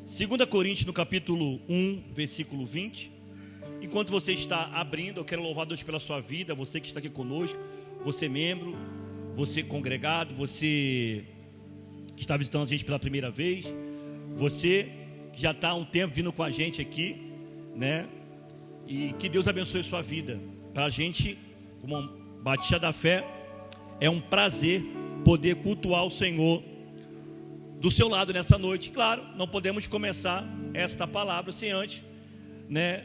2 Coríntios, no capítulo 1, versículo 20. Enquanto você está abrindo, eu quero louvar a Deus pela sua vida, você que está aqui conosco, você membro, você congregado, você que está visitando a gente pela primeira vez, você que já está há um tempo vindo com a gente aqui, né? E que Deus abençoe a sua vida. Para a gente, como Batista da Fé, é um prazer poder cultuar o Senhor do seu lado nessa noite. Claro, não podemos começar esta palavra sem antes, né?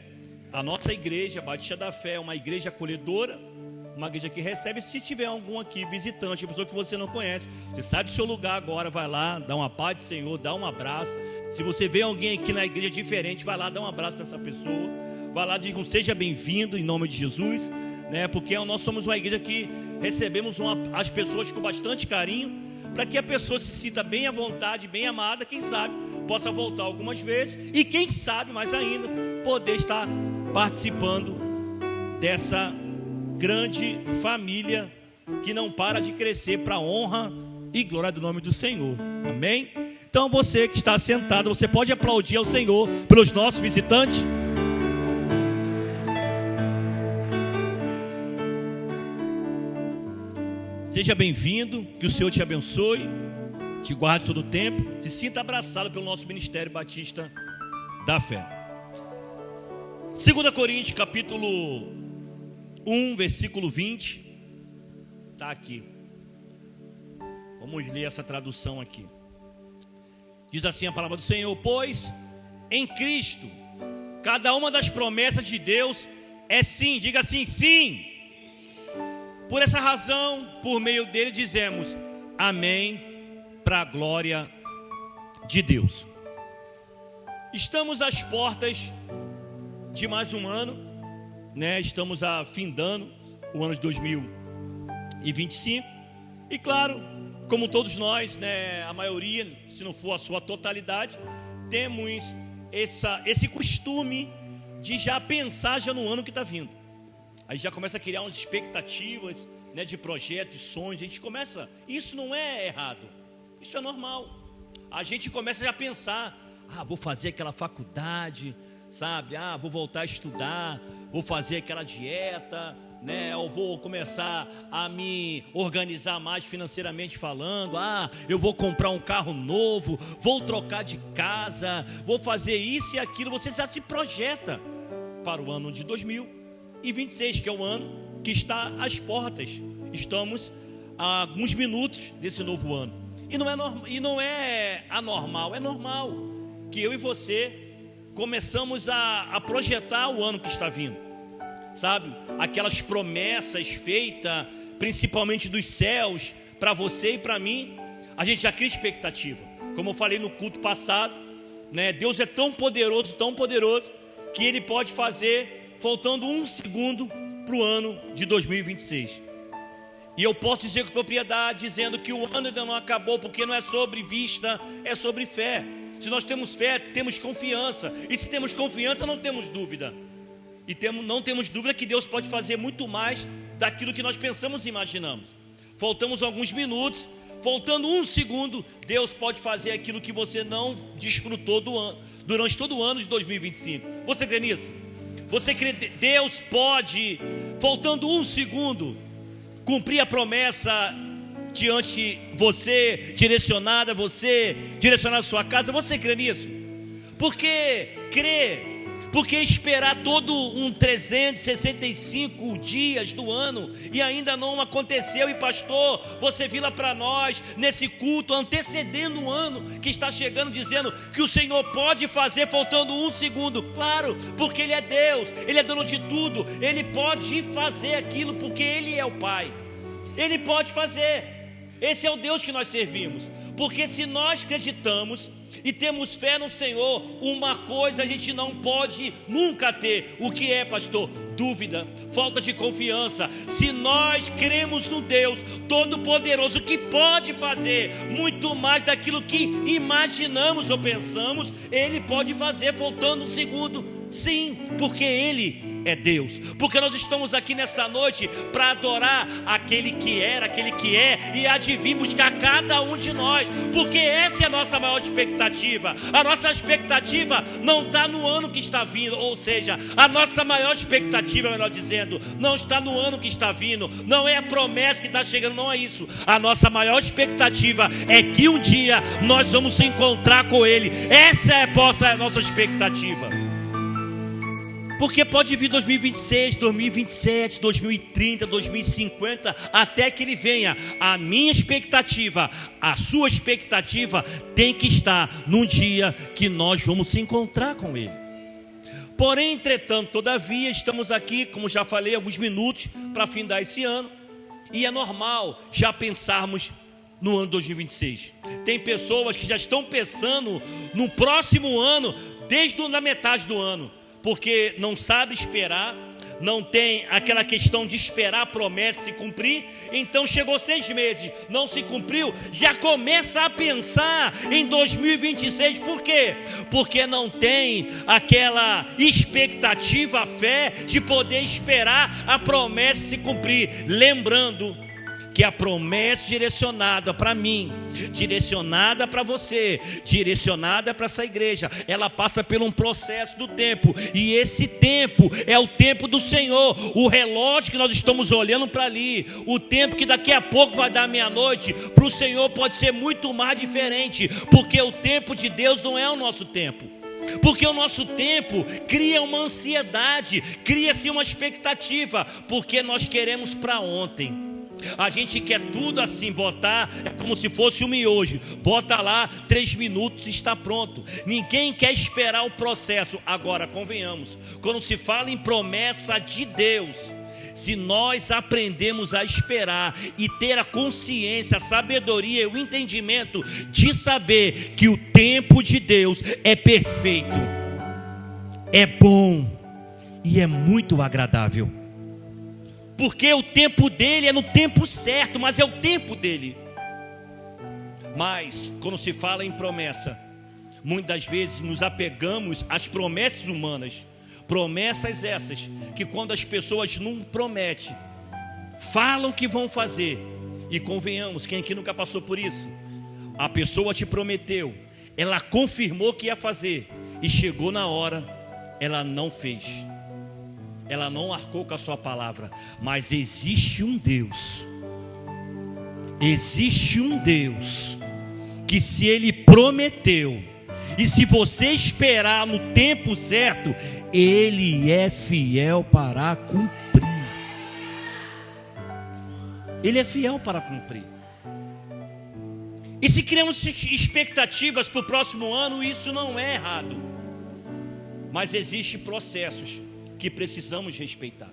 A nossa igreja, Batista da Fé, é uma igreja acolhedora, uma igreja que recebe. Se tiver algum aqui visitante, pessoa que você não conhece, você sabe o seu lugar agora, vai lá, dá uma paz do Senhor, dá um abraço. Se você vê alguém aqui na igreja diferente, vai lá, dá um abraço para essa pessoa, vai lá, diga um seja bem-vindo em nome de Jesus, né? Porque nós somos uma igreja que recebemos as pessoas com bastante carinho, para que a pessoa se sinta bem à vontade, bem amada, quem sabe possa voltar algumas vezes, e quem sabe mais ainda poder estar participando dessa grande família que não para de crescer para a honra e glória do nome do Senhor. Amém? Então você que está sentado, você pode aplaudir ao Senhor pelos nossos visitantes. Seja bem-vindo, que o Senhor te abençoe, te guarde todo o tempo, se sinta abraçado pelo nosso Ministério Batista da Fé. 2 Coríntios, capítulo 1, versículo 20, está aqui. Vamos ler essa tradução aqui. Diz assim a palavra do Senhor: pois em Cristo, cada uma das promessas de Deus é sim, diga assim, sim. Por essa razão, por meio dele dizemos amém, para a glória de Deus. Estamos às portas de mais um ano, né? Estamos afindando o ano de 2025. E claro, como todos nós, né, a maioria, se não for a sua totalidade, temos esse costume de já pensar já no ano que está vindo. Aí já começa a criar umas expectativas, né, de projetos, de sonhos. A gente começa, isso não é errado, isso é normal. A gente começa já a pensar, vou fazer aquela faculdade, sabe? Vou voltar a estudar, vou fazer aquela dieta, né? Eu vou começar a me organizar mais financeiramente falando. Eu vou comprar um carro novo, vou trocar de casa, vou fazer isso e aquilo. Você já se projeta para o ano de 2026, que é o ano que está às portas. Estamos a alguns minutos desse novo ano. E não é anormal, é normal que eu e você começamos a projetar o ano que está vindo, sabe? Aquelas promessas feitas, principalmente dos céus, para você e para mim, a gente já cria expectativa. Como eu falei no culto passado, né? Deus é tão poderoso, que Ele pode fazer faltando um segundo para o ano de 2026. E eu posso dizer com propriedade, dizendo que o ano ainda não acabou, porque não é sobre vista, é sobre fé. Se nós temos fé, temos confiança. E se temos confiança, não temos dúvida. E não temos dúvida que Deus pode fazer muito mais daquilo que nós pensamos e imaginamos. Faltamos alguns minutos, faltando um segundo, Deus pode fazer aquilo que você não desfrutou do ano, durante todo o ano de 2025. Você crê nisso? Você crê que Deus pode, faltando um segundo, cumprir a promessa diante você, direcionada a você, direcionada a sua casa? Você crê nisso? Porque esperar todo um 365 dias do ano e ainda não aconteceu? E pastor, você vira para nós nesse culto antecedendo o ano que está chegando, dizendo que o Senhor pode fazer faltando um segundo. Claro, porque Ele é Deus, Ele é dono de tudo, Ele pode fazer aquilo porque Ele é o Pai. Ele pode fazer. Esse é o Deus que nós servimos. Porque se nós acreditamos e temos fé no Senhor, uma coisa a gente não pode nunca ter. O que é, pastor? Dúvida, falta de confiança. Se nós cremos no Deus Todo-Poderoso, que pode fazer muito mais daquilo que imaginamos ou pensamos, Ele pode fazer faltando um segundo. Sim, porque Ele é Deus, porque nós estamos aqui nesta noite para adorar aquele que era, aquele que é, e há de vir buscar cada um de nós, porque essa é a nossa maior expectativa. A nossa expectativa não está no ano que está vindo, ou seja, a nossa maior expectativa, melhor dizendo, não está no ano que está vindo, não é a promessa que está chegando, não é isso. A nossa maior expectativa é que um dia nós vamos se encontrar com Ele. Essa é a nossa expectativa. Porque pode vir 2026, 2027, 2030, 2050, até que Ele venha. A minha expectativa, a sua expectativa tem que estar num dia que nós vamos se encontrar com Ele. Porém, entretanto, todavia, estamos aqui, como já falei, alguns minutos para findar esse ano. E é normal já pensarmos no ano 2026. Tem pessoas que já estão pensando no próximo ano, desde a metade do ano, porque não sabe esperar, não tem aquela questão de esperar a promessa se cumprir. Então chegou 6 meses, não se cumpriu, já começa a pensar em 2026. Por quê? Porque não tem aquela expectativa, a fé de poder esperar a promessa se cumprir. Lembrando que a promessa direcionada para mim, direcionada para você, direcionada para essa igreja, ela passa por um processo do tempo, e esse tempo é o tempo do Senhor. O relógio que nós estamos olhando para ali, o tempo que daqui a pouco vai dar meia-noite, para o Senhor pode ser muito mais diferente, porque o tempo de Deus não é o nosso tempo. Porque o nosso tempo cria uma ansiedade, cria-se uma expectativa, porque nós queremos para ontem. A gente quer tudo assim, botar, é como se fosse um miojo, bota lá, 3 minutos e está pronto. Ninguém quer esperar o processo. Agora, convenhamos, quando se fala em promessa de Deus, se nós aprendemos a esperar e ter a consciência, a sabedoria e o entendimento de saber que o tempo de Deus é perfeito, é bom e é muito agradável. Porque o tempo dele é no tempo certo, mas é o tempo dele. Mas, quando se fala em promessa, muitas vezes nos apegamos às promessas humanas. Promessas essas, que quando as pessoas não prometem, falam que vão fazer. E convenhamos, quem aqui nunca passou por isso? A pessoa te prometeu, ela confirmou que ia fazer, e chegou na hora, ela não fez. Ela não arcou com a sua palavra. Mas existe um Deus, que se Ele prometeu, e se você esperar no tempo certo, Ele é fiel para cumprir. Ele é fiel para cumprir. E se criamos expectativas para o próximo ano, isso não é errado. Mas existem processos que precisamos respeitar.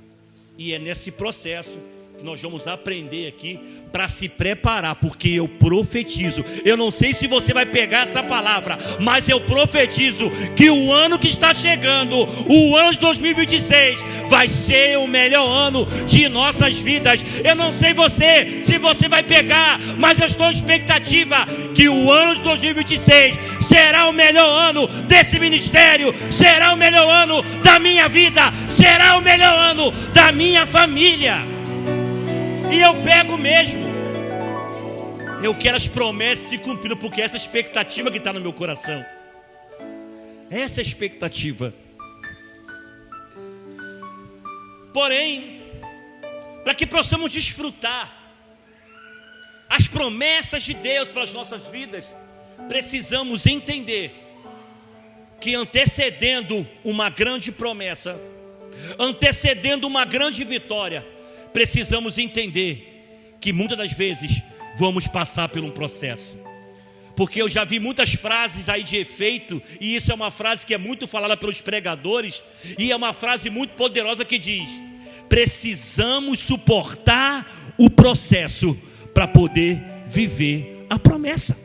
E é nesse processo que nós vamos aprender aqui para se preparar, porque eu profetizo. Eu não sei se você vai pegar essa palavra, mas eu profetizo que o ano que está chegando, o ano de 2026, vai ser o melhor ano de nossas vidas. Eu não sei se você vai pegar, mas eu estou em expectativa que o ano de 2026 será o melhor ano desse ministério, será o melhor ano da minha vida, será o melhor ano da minha família. E eu pego mesmo. Eu quero as promessas se cumprindo, porque essa expectativa que está no meu coração. Essa é a expectativa. Porém, para que possamos desfrutar as promessas de Deus para as nossas vidas, precisamos entender que antecedendo uma grande promessa, antecedendo uma grande vitória, precisamos entender que muitas das vezes vamos passar por um processo. Porque eu já vi muitas frases aí de efeito, e isso é uma frase que é muito falada pelos pregadores, e é uma frase muito poderosa que diz: precisamos suportar o processo para poder viver a promessa.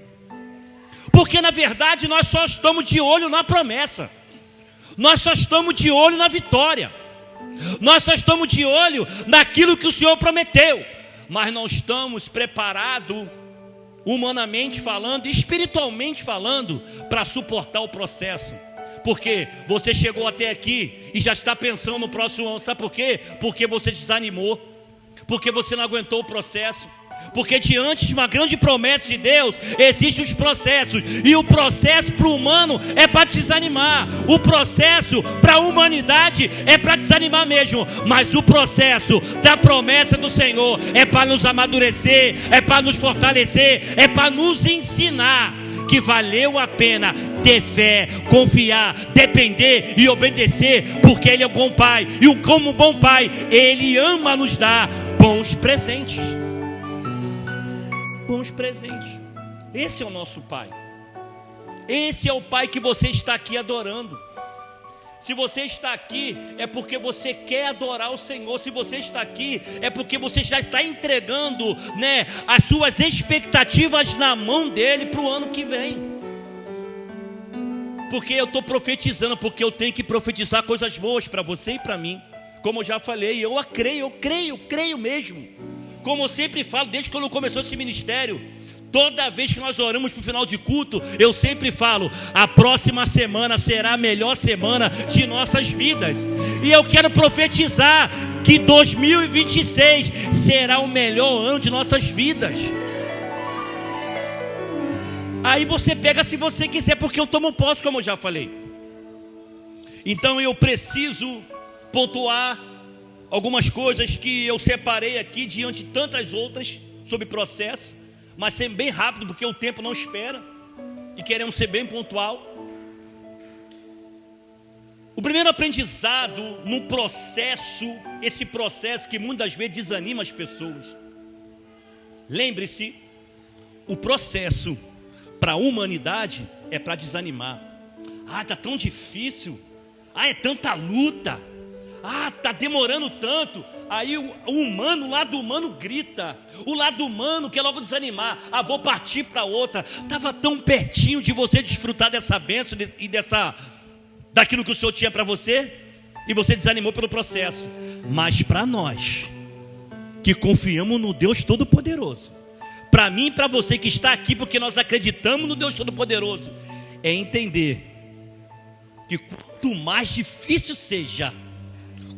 Porque na verdade nós só estamos de olho na promessa, nós só estamos de olho na vitória, nós só estamos de olho naquilo que o Senhor prometeu, mas não estamos preparados, humanamente falando, espiritualmente falando, para suportar o processo, Porque você chegou até aqui e já está pensando no próximo ano. Sabe por quê? Porque você desanimou. Porque você não aguentou o processo. Porque diante de uma grande promessa de Deus, existem os processos. E o processo para o humano é para desanimar. O processo para a humanidade é para desanimar mesmo. Mas o processo da promessa do Senhor é para nos amadurecer, é para nos fortalecer, é para nos ensinar que valeu a pena ter fé, confiar, depender e obedecer, porque Ele é um bom Pai. E como bom Pai, Ele ama nos dar bons presentes. Bons presentes. Esse é o nosso Pai. Esse é o Pai que você está aqui adorando. Se você está aqui, é porque você quer adorar o Senhor. Se você está aqui, é porque você já está entregando, né, as suas expectativas na mão dEle para o ano que vem. Porque eu estou profetizando, porque eu tenho que profetizar coisas boas para você e para mim. Como eu já falei, eu creio mesmo. Como eu sempre falo, desde quando começou esse ministério, toda vez que nós oramos para o final de culto, eu sempre falo: a próxima semana será a melhor semana de nossas vidas. E eu quero profetizar que 2026 será o melhor ano de nossas vidas. Aí você pega se você quiser, porque eu tomo posse, como eu já falei. Então eu preciso pontuar algumas coisas que eu separei aqui diante de tantas outras sobre processo, mas ser bem rápido, porque o tempo não espera e queremos ser bem pontual. O primeiro aprendizado no processo, esse processo que muitas vezes desanima as pessoas. Lembre-se, o processo para a humanidade é para desanimar. Ah, está tão difícil. Ah, é tanta luta. Ah, está demorando tanto. Aí o humano, o lado humano grita. O lado humano quer logo desanimar. Ah, vou partir para outra. Estava tão pertinho de você desfrutar dessa bênção e daquilo que o Senhor tinha para você, e você desanimou pelo processo. Mas para nós que confiamos no Deus Todo-Poderoso, para mim e para você que está aqui porque nós acreditamos no Deus Todo-Poderoso, é entender que quanto mais difícil seja,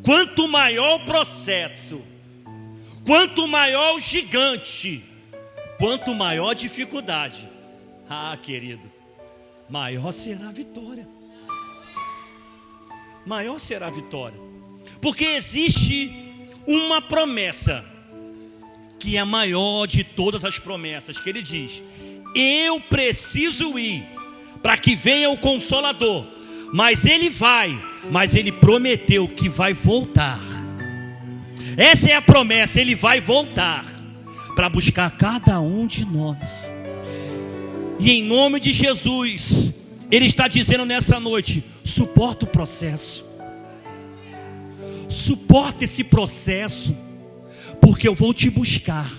quanto maior o processo, quanto maior o gigante, quanto maior a dificuldade, ah, querido, maior será a vitória. Maior será a vitória. Porque existe uma promessa que é a maior de todas as promessas, que Ele diz: eu preciso ir para que venha o Consolador, mas Ele vai, mas Ele prometeu que vai voltar. Essa é a promessa, Ele vai voltar para buscar cada um de nós. E em nome de Jesus, Ele está dizendo nessa noite: suporta o processo, suporta esse processo, porque eu vou te buscar.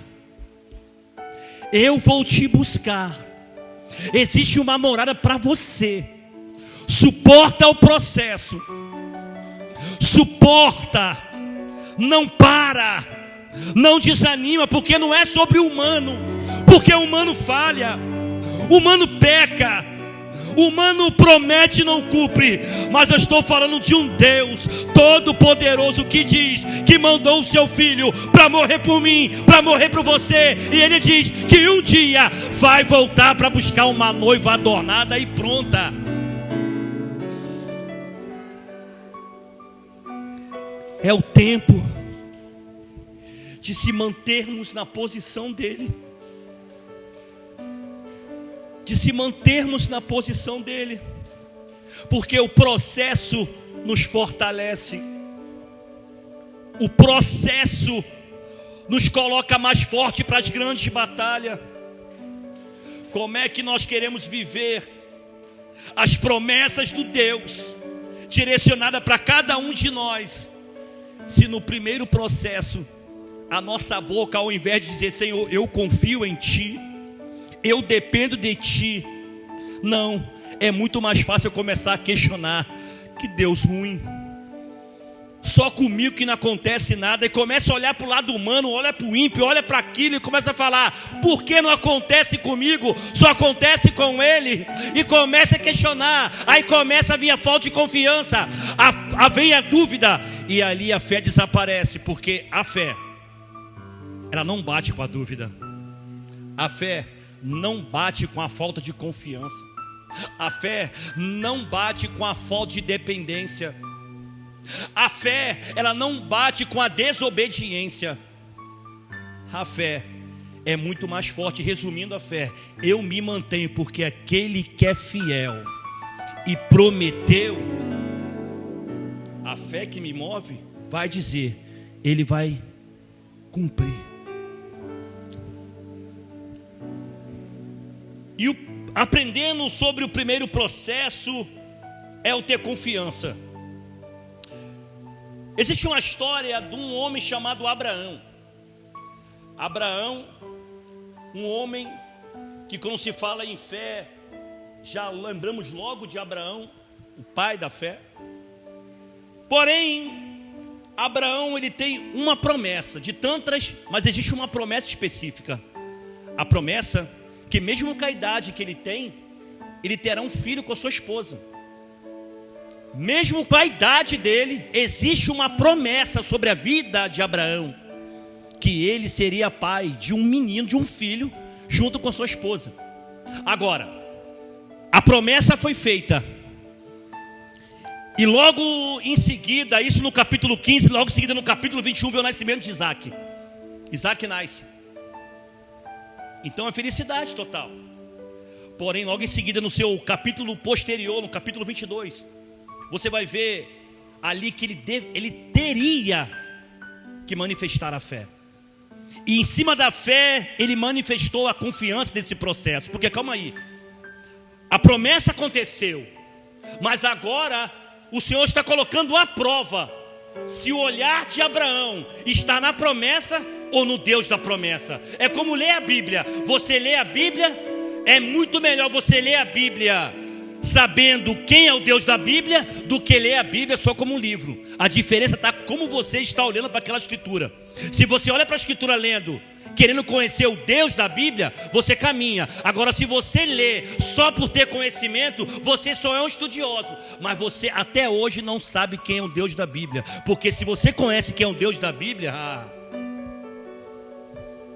Eu vou te buscar. Existe uma morada para você. Suporta o processo, suporta, não para, não desanima, porque não é sobre o humano, porque o humano falha, o humano peca, o humano promete e não cumpre. Mas eu estou falando de um Deus Todo-Poderoso que diz que mandou o seu Filho para morrer por mim, para morrer por você. E Ele diz que um dia vai voltar para buscar uma noiva adornada e pronta. É o tempo de se mantermos na posição dEle, de se mantermos na posição dEle, porque o processo nos fortalece, o processo nos coloca mais forte para as grandes batalhas. Como é que nós queremos viver as promessas do Deus direcionada para cada um de nós, se no primeiro processo a nossa boca, ao invés de dizer: Senhor, eu confio em Ti, eu dependo de Ti, não, é muito mais fácil eu começar a questionar: que Deus ruim, só comigo que não acontece nada, e começa a olhar para o lado humano, olha para o ímpio, olha para aquilo e começa a falar: por que não acontece comigo, só acontece com ele? E começa a questionar, aí começa a vir a falta de confiança, vem a dúvida, e ali a fé desaparece, porque a fé, ela não bate com a dúvida, a fé não bate com a falta de confiança, a fé não bate com a falta de dependência, a fé, ela não bate com a desobediência. A fé é muito mais forte. Resumindo a fé, eu me mantenho porque aquele que é fiel e prometeu, a fé que me move vai dizer, ele vai cumprir. E aprendendo sobre o primeiro processo é o ter confiança. Existe uma história de um homem chamado Abraão. Abraão, um homem que quando se fala em fé, já lembramos logo de Abraão, o pai da fé. Porém, Abraão, ele tem uma promessa, de tantas, mas existe uma promessa específica. A promessa que mesmo com a idade que ele tem, ele terá um filho com a sua esposa. Mesmo com a idade dele, existe uma promessa sobre a vida de Abraão, que ele seria pai de um menino, de um filho, junto com a sua esposa. Agora, a promessa foi feita, e logo em seguida, isso no capítulo 15, logo em seguida no capítulo 21, vê o nascimento de Isaac. Isaac nasce. Então é felicidade total. Porém, logo em seguida, no seu capítulo posterior, no capítulo 22, você vai ver ali que ele teria que manifestar a fé. E em cima da fé, ele manifestou a confiança desse processo. Porque calma aí, a promessa aconteceu, mas agora o Senhor está colocando à prova se o olhar de Abraão está na promessa ou no Deus da promessa. É como ler a Bíblia. Você lê a Bíblia, é muito melhor você ler a Bíblia sabendo quem é o Deus da Bíblia, do que ler a Bíblia só como um livro. A diferença está como você está olhando para aquela escritura. Se você olha para a escritura lendo, querendo conhecer o Deus da Bíblia, você caminha. Agora, se você lê só por ter conhecimento, você só é um estudioso, mas você até hoje não sabe quem é o Deus da Bíblia. Porque se você conhece quem é o Deus da Bíblia,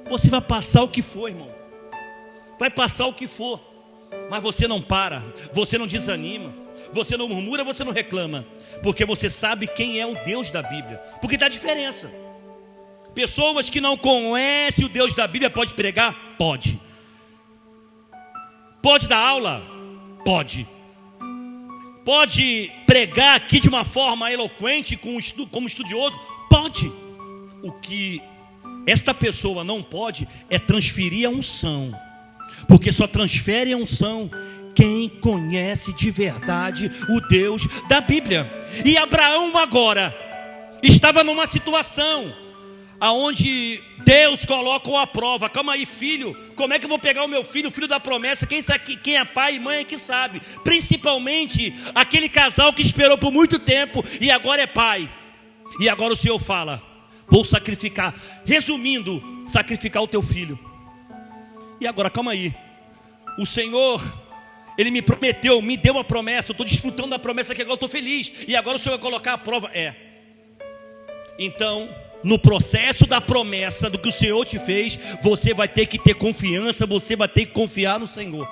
você vai passar o que for, irmão. Vai passar o que for, mas você não para, você não desanima, você não murmura, você não reclama, porque você sabe quem é o Deus da Bíblia. Porque dá diferença. Pessoas que não conhecem o Deus da Bíblia pode pregar? Pode. Pode dar aula? Pode. Pode pregar aqui de uma forma eloquente como estudioso? Pode. O que esta pessoa não pode é transferir a unção, porque só transfere a unção quem conhece de verdade o Deus da Bíblia. E Abraão agora estava numa situação aonde Deus coloca a prova. Calma aí, filho, como é que eu vou pegar o meu filho, o filho da promessa? Quem sabe, quem é pai e mãe é que sabe. Principalmente aquele casal que esperou por muito tempo e agora é pai. E agora o Senhor fala: vou sacrificar. Resumindo, sacrificar o teu filho. E agora, calma aí, o Senhor, Ele me prometeu, me deu uma promessa, eu estou desfrutando da promessa que agora eu estou feliz. E agora o Senhor vai colocar a prova? Então, no processo da promessa, do que o Senhor te fez, você vai ter que ter confiança, você vai ter que confiar no Senhor.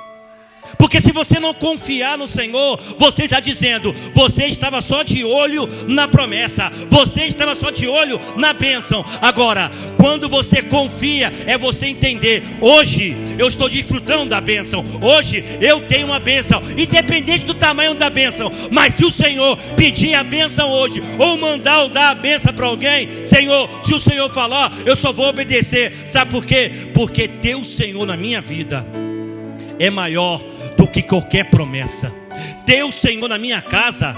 Porque se você não confiar no Senhor, você está dizendo, você estava só de olho na promessa, você estava só de olho na bênção. Agora, quando você confia, é você entender: hoje eu estou desfrutando da bênção, hoje eu tenho uma bênção, independente do tamanho da bênção. Mas se o Senhor pedir a bênção hoje, ou mandar ou dar a bênção para alguém, Senhor, se o Senhor falar, eu só vou obedecer. Sabe por quê? Porque ter o Senhor na minha vida é maior do que qualquer promessa. Ter o Senhor na minha casa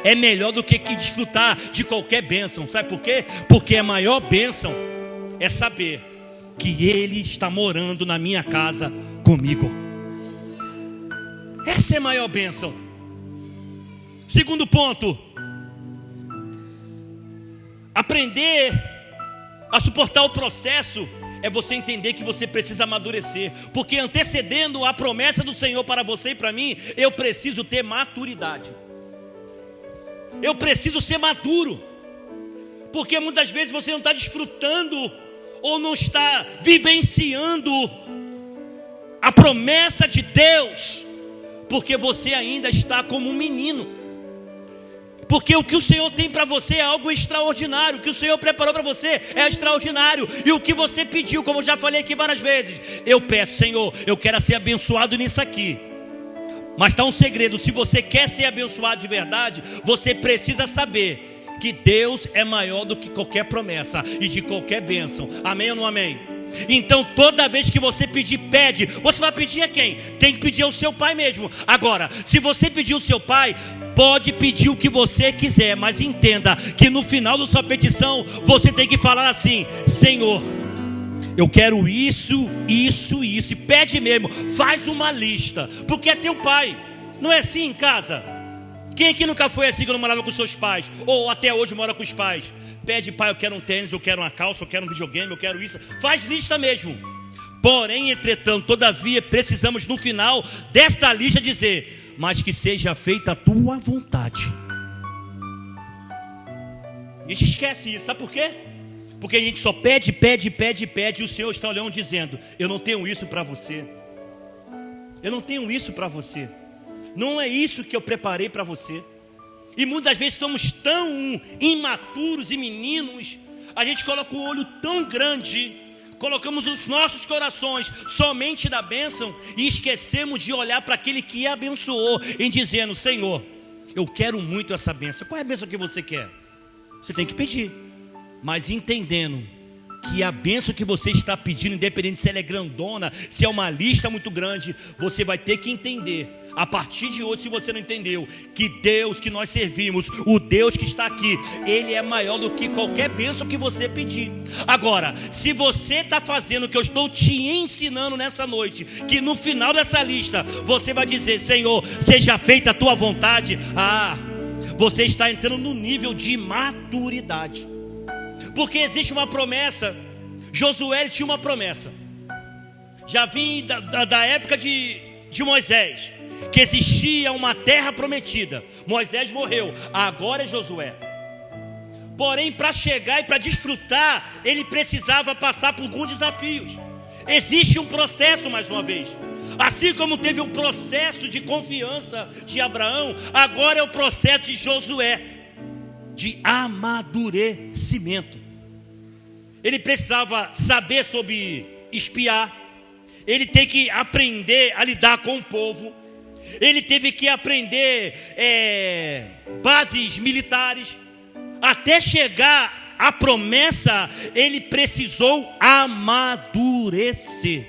é melhor do que desfrutar de qualquer bênção. Sabe por quê? Porque a maior bênção é saber que Ele está morando na minha casa comigo. Essa é a maior bênção. Segundo ponto, aprender a suportar o processo é você entender que você precisa amadurecer, porque antecedendo a promessa do Senhor para você e para mim, eu preciso ter maturidade. Eu preciso ser maduro, porque muitas vezes você não está desfrutando ou não está vivenciando a promessa de Deus, porque você ainda está como um menino. Porque o que o Senhor tem para você é algo extraordinário. O que o Senhor preparou para você é extraordinário. E o que você pediu, como eu já falei aqui várias vezes, eu peço, Senhor, eu quero ser abençoado nisso aqui. Mas está um segredo: se você quer ser abençoado de verdade, você precisa saber que Deus é maior do que qualquer promessa e de qualquer bênção. Amém ou não amém? Então toda vez que você pedir, pede. Você vai pedir a quem? Tem que pedir ao seu pai mesmo. Agora, se você pedir ao seu pai, pode pedir o que você quiser, mas entenda que no final da sua petição você tem que falar assim: Senhor, eu quero isso, isso, isso. E pede mesmo, faz uma lista, porque é teu pai. Não é assim em casa? Quem aqui nunca foi assim quando morava com seus pais? Ou até hoje mora com os pais? Pede: pai, eu quero um tênis, eu quero uma calça, eu quero um videogame, eu quero isso. Faz lista mesmo. Porém, entretanto, todavia, precisamos no final desta lista dizer: mas que seja feita a tua vontade. A gente esquece isso, sabe por quê? Porque a gente só pede, pede, pede, pede. E o Senhor está olhando dizendo: eu não tenho isso para você. Eu não tenho isso para você. Não é isso que eu preparei para você. E muitas vezes estamos tão imaturos e meninos, a gente coloca o olho tão grande, colocamos os nossos corações somente da bênção e esquecemos de olhar para aquele que abençoou, em dizendo: Senhor, eu quero muito essa bênção. Qual é a bênção que você quer? Você tem que pedir, mas entendendo que a bênção que você está pedindo, independente se ela é grandona, se é uma lista muito grande, você vai ter que entender, a partir de hoje, se você não entendeu, que Deus que nós servimos, o Deus que está aqui, Ele é maior do que qualquer bênção que você pedir. Agora, se você está fazendo o que eu estou te ensinando nessa noite, que no final dessa lista, você vai dizer: Senhor, seja feita a tua vontade. Você está entrando no nível de maturidade. Porque existe uma promessa. Josué tinha uma promessa. Já vim da época de Moisés, que existia uma terra prometida. Moisés morreu, agora é Josué. Porém, para chegar e para desfrutar, ele precisava passar por alguns desafios. Existe um processo, mais uma vez. Assim como teve o processo de confiança de Abraão, agora é o processo de Josué, de amadurecimento. Ele precisava saber sobre espiar. Ele tem que aprender a lidar com o povo. Ele teve que aprender bases militares. Até chegar à promessa, ele precisou amadurecer.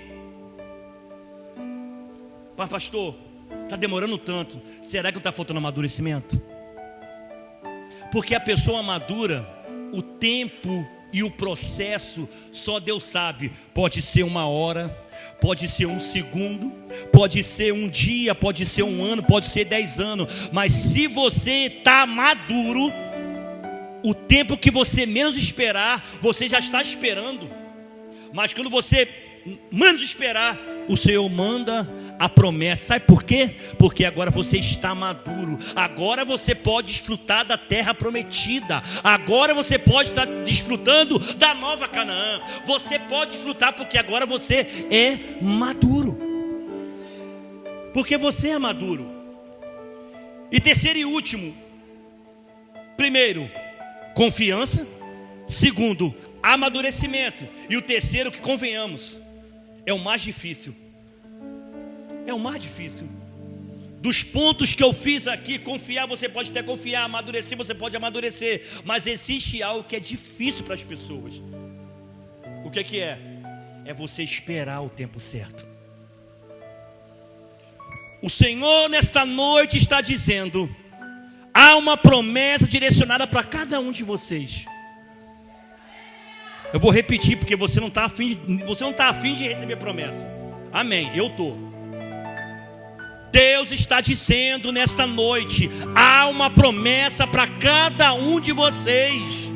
Pastor, está demorando tanto. Será que não está faltando amadurecimento? Porque a pessoa madura, o tempo e o processo, só Deus sabe. Pode ser uma hora, pode ser um segundo, pode ser um dia, pode ser um ano, pode ser 10 anos. Mas se você está maduro, o tempo que você menos esperar, você já está esperando. Mas quando você menos esperar, o Senhor manda a promessa. Sabe por quê? Porque agora você está maduro. Agora você pode desfrutar da terra prometida. Agora você pode estar desfrutando da nova Canaã. Você pode desfrutar porque agora você é maduro. Porque você é maduro. E terceiro e último: primeiro, confiança. Segundo, amadurecimento. E o terceiro, que convenhamos, é o mais difícil. É o mais difícil. Dos pontos que eu fiz aqui, confiar, você pode até confiar, amadurecer, você pode amadurecer. Mas existe algo que é difícil para as pessoas. O que é? É você esperar o tempo certo. O Senhor nesta noite está dizendo: há uma promessa direcionada para cada um de vocês. Eu vou repetir, porque você não está afim de receber promessa. Amém, eu estou. Deus está dizendo nesta noite: há uma promessa para cada um de vocês.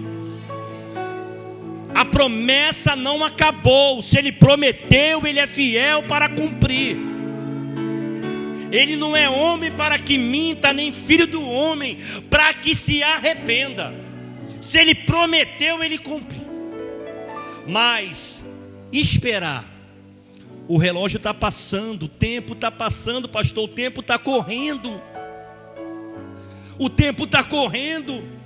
A promessa não acabou. Se Ele prometeu, Ele é fiel para cumprir. Ele não é homem para que minta, nem filho do homem para que se arrependa. Se Ele prometeu, Ele cumpre. Mas esperar. O relógio está passando, o tempo está passando, pastor, o tempo está correndo. O tempo está correndo.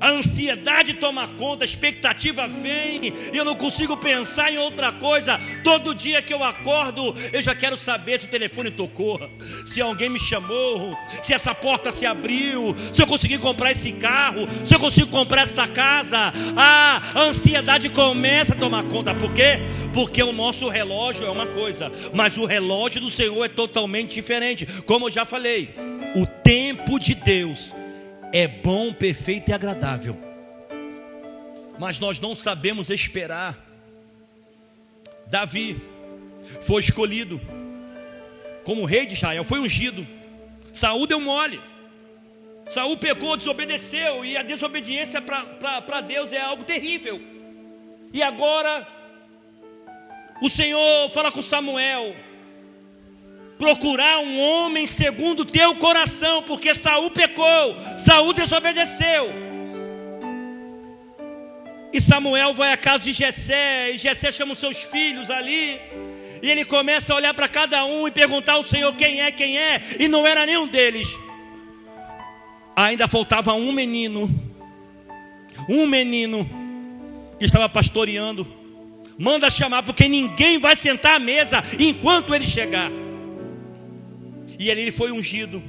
A ansiedade toma conta, a expectativa vem, e eu não consigo pensar em outra coisa. Todo dia que eu acordo, eu já quero saber se o telefone tocou, se alguém me chamou, se essa porta se abriu, se eu consegui comprar esse carro, se eu consigo comprar esta casa. A ansiedade começa a tomar conta. Por quê? Porque o nosso relógio é uma coisa, mas o relógio do Senhor é totalmente diferente. Como eu já falei, o tempo de Deus é bom, perfeito e agradável. Mas nós não sabemos esperar. Davi foi escolhido como rei de Israel, foi ungido. Saul deu mole. Saul pecou, desobedeceu. E a desobediência para Deus é algo terrível. E agora o Senhor fala com Samuel: procurar um homem segundo o teu coração, porque Saul pecou, Saul desobedeceu. E Samuel vai à casa de Jessé, e Jessé chama os seus filhos ali, e ele começa a olhar para cada um e perguntar ao Senhor quem é, e não era nenhum deles. Ainda faltava um menino que estava pastoreando. Manda chamar, porque ninguém vai sentar à mesa enquanto ele chegar. E ele foi ungido.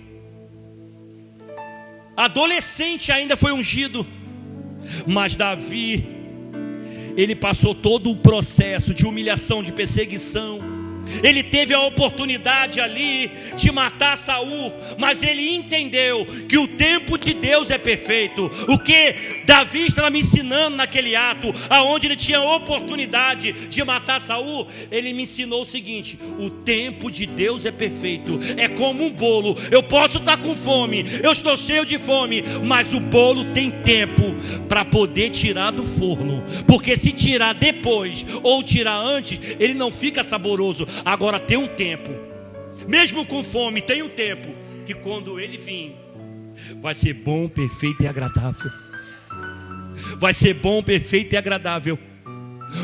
Adolescente ainda foi ungido. Mas Davi, ele passou todo o processo de humilhação, de perseguição. Ele teve a oportunidade ali de matar Saul, mas ele entendeu que o tempo de Deus é perfeito. O que Davi estava me ensinando naquele ato, aonde ele tinha a oportunidade de matar Saul, ele me ensinou o seguinte: o tempo de Deus é perfeito. É como um bolo. Eu posso estar com fome, eu estou cheio de fome, mas o bolo tem tempo para poder tirar do forno, porque se tirar depois ou tirar antes, ele não fica saboroso. Agora tem um tempo, mesmo com fome, tem um tempo, que quando ele vir, vai ser bom, perfeito e agradável. Vai ser bom, perfeito e agradável.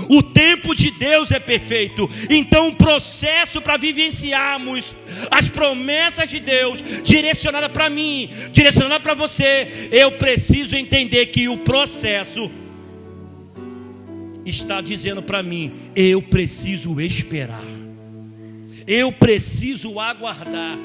O tempo de Deus é perfeito. Então o processo para vivenciarmos as promessas de Deus, direcionada para mim, direcionada para você, eu preciso entender que o processo está dizendo para mim: eu preciso esperar, eu preciso aguardar,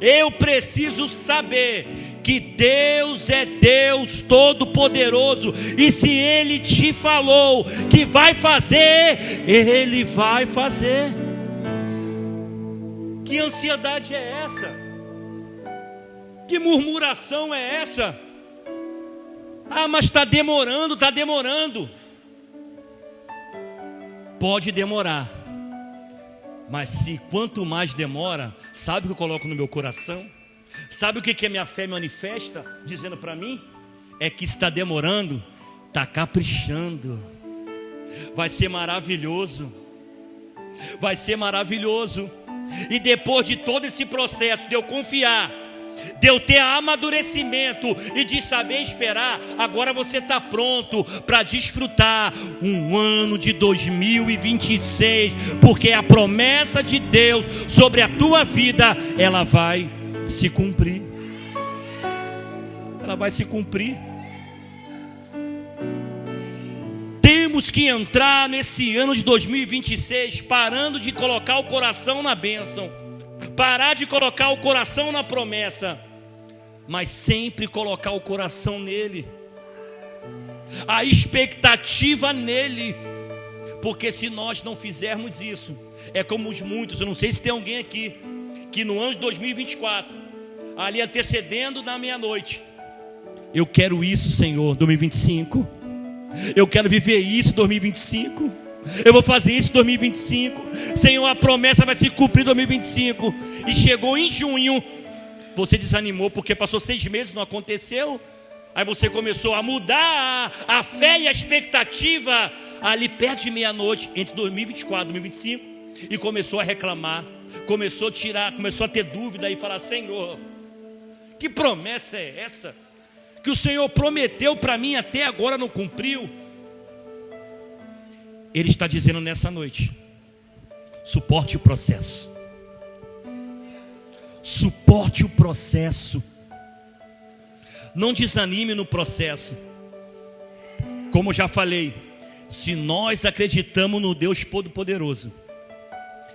eu preciso saber que Deus é Deus Todo-Poderoso, e se Ele te falou que vai fazer, Ele vai fazer. Que ansiedade é essa? Que murmuração é essa? Ah, mas está demorando, está demorando. Pode demorar, mas se quanto mais demora, sabe o que eu coloco no meu coração? Sabe o que a minha fé manifesta, dizendo para mim? É que está demorando, está caprichando. Vai ser maravilhoso. Vai ser maravilhoso. E depois de todo esse processo de eu confiar, de eu ter amadurecimento e de saber esperar, agora você está pronto para desfrutar um ano de 2026, porque a promessa de Deus sobre a tua vida, ela vai se cumprir. Ela vai se cumprir. Temos que entrar nesse ano de 2026 parando de colocar o coração na bênção, parar de colocar o coração na promessa, mas sempre colocar o coração nele, a expectativa nele. Porque se nós não fizermos isso, é como os muitos, eu não sei se tem alguém aqui que no ano de 2024, ali antecedendo da meia-noite, eu quero isso, Senhor, 2025, eu quero viver isso 2025, eu vou fazer isso em 2025, Senhor, a promessa vai se cumprir em 2025, e chegou em junho, você desanimou porque passou 6 meses, não aconteceu, Aí você começou a mudar a fé e a expectativa ali perto de meia-noite, entre 2024 e 2025, e começou a reclamar, começou a ter dúvida e falar: Senhor, que promessa é essa? Que o Senhor prometeu para mim até agora não cumpriu. Ele está dizendo nessa noite: suporte o processo. Suporte o processo. Não desanime no processo. Como eu já falei, se nós acreditamos no Deus Todo-Poderoso,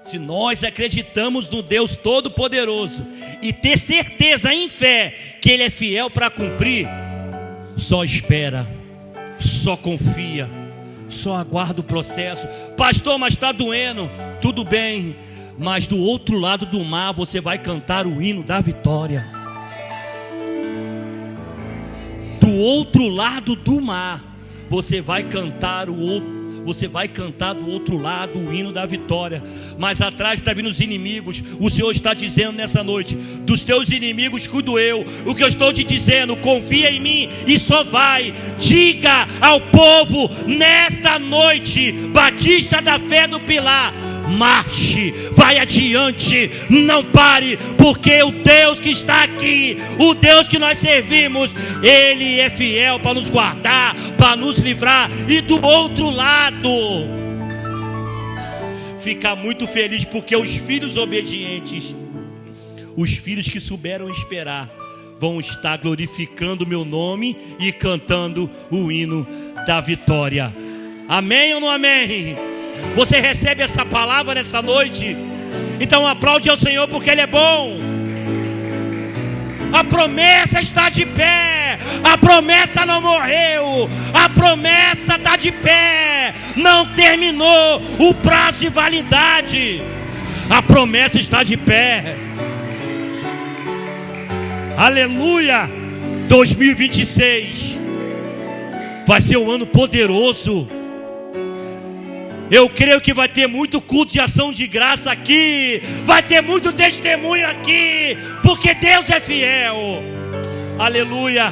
se nós acreditamos no Deus Todo-Poderoso e ter certeza em fé que Ele é fiel para cumprir, só espera, só confia, só aguarda o processo. Pastor, mas está doendo. Tudo bem, mas do outro lado do mar você vai cantar o hino da vitória. Do outro lado do mar você vai cantar do outro lado o hino da vitória. Mas atrás está vindo os inimigos. O Senhor está dizendo nessa noite: dos teus inimigos cuido eu. O que eu estou te dizendo, confia em mim e só vai. Diga ao povo nesta noite, Batista da Fé do Pilar: marche, vai adiante, não pare, porque o Deus que está aqui, o Deus que nós servimos, Ele é fiel para nos guardar, para nos livrar. E do outro lado, ficar muito feliz, porque os filhos obedientes, os filhos que souberam esperar, vão estar glorificando o meu nome e cantando o hino da vitória. Amém ou não amém? Você recebe essa palavra nessa noite? Então aplaude ao Senhor, porque Ele é bom. A promessa está de pé. A promessa não morreu. A promessa está de pé. Não terminou o prazo de validade. A promessa está de pé. Aleluia. 2026 vai ser um ano poderoso. Eu creio que vai ter muito culto de ação de graça aqui. Vai ter muito testemunho aqui, porque Deus é fiel. Aleluia.